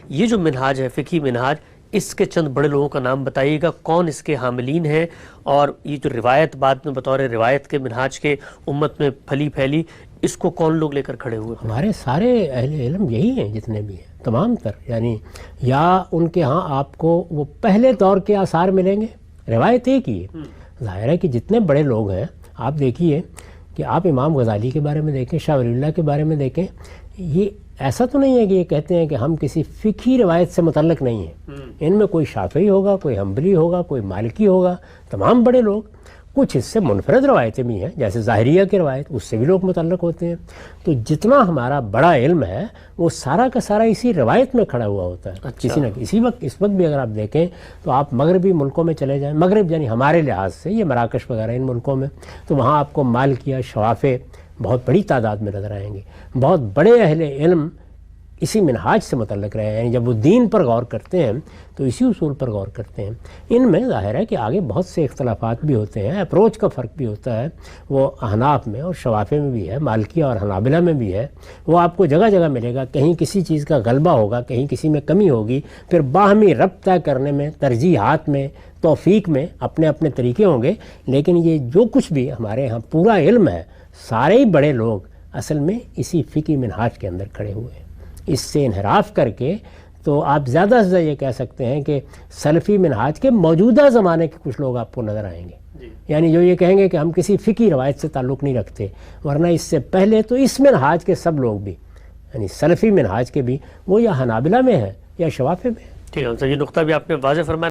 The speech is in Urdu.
یہ جو منہاج ہے، فقہی منہاج، اس کے چند بڑے لوگوں کا نام بتائیے گا، کون اس کے حاملین ہیں، اور یہ جو روایت بعد میں بطور روایت کے منہاج کے امت میں پھیلی، اس کو کون لوگ لے کر کھڑے ہوئے؟ ہمارے سارے اہل علم یہی ہیں جتنے بھی ہیں، تمام تر، یعنی یا ان کے ہاں آپ کو وہ پہلے دور کے آثار ملیں گے، روایت ایک ہی ہے۔ ظاہر ہے کہ جتنے بڑے لوگ ہیں، آپ دیکھیے کہ آپ امام غزالی کے بارے میں دیکھیں، شاہ ولی اللہ کے بارے میں دیکھیں، یہ ایسا تو نہیں ہے کہ یہ کہتے ہیں کہ ہم کسی فقہی روایت سے متعلق نہیں ہیں، ان میں کوئی شافعی ہوگا، کوئی حنبلی ہوگا، کوئی مالکی ہوگا، تمام بڑے لوگ۔ کچھ اس سے منفرد روایتیں بھی ہیں، جیسے ظاہریہ کی روایت، اس سے بھی لوگ متعلق ہوتے ہیں۔ تو جتنا ہمارا بڑا علم ہے وہ سارا کا سارا اسی روایت میں کھڑا ہوا ہوتا ہے۔ کسی نہ اسی وقت، اس وقت بھی اگر آپ دیکھیں تو آپ مغربی ملکوں میں چلے جائیں، مغرب یعنی ہمارے لحاظ سے یہ مراکش وغیرہ ان ملکوں میں، تو وہاں آپ کو مالکیہ، شوافع بہت بڑی تعداد میں نظر آئیں گے۔ بہت بڑے اہل علم اسی منہاج سے متعلق رہے ہیں، یعنی جب وہ دین پر غور کرتے ہیں تو اسی اصول پر غور کرتے ہیں۔ ان میں ظاہر ہے کہ آگے بہت سے اختلافات بھی ہوتے ہیں، اپروچ کا فرق بھی ہوتا ہے، وہ احناف میں اور شوافع میں بھی ہے، مالکیہ اور حنابلہ میں بھی ہے، وہ آپ کو جگہ جگہ ملے گا۔ کہیں کسی چیز کا غلبہ ہوگا، کہیں کسی میں کمی ہوگی، پھر باہمی ربط طے کرنے میں، ترجیحات میں، توفیق میں اپنے اپنے طریقے ہوں گے، لیکن یہ جو کچھ بھی ہمارے ہاں پورا علم ہے، سارے ہی بڑے لوگ اصل میں اسی فقہی منہاج کے اندر کھڑے ہوئے ہیں۔ اس سے انحراف کر کے تو آپ زیادہ سے زیادہ یہ کہہ سکتے ہیں کہ سلفی منہاج کے موجودہ زمانے کے کچھ لوگ آپ کو نظر آئیں گے، یعنی جو یہ کہیں گے کہ ہم کسی فقہی روایت سے تعلق نہیں رکھتے، ورنہ اس سے پہلے تو اس منہاج کے سب لوگ بھی، یعنی سلفی منہاج کے بھی، وہ یا حنابلہ میں ہیں یا شوافع میں ہیں۔ ٹھیک ہے سر، یہ نقطہ بھی آپ نے واضح فرمایا۔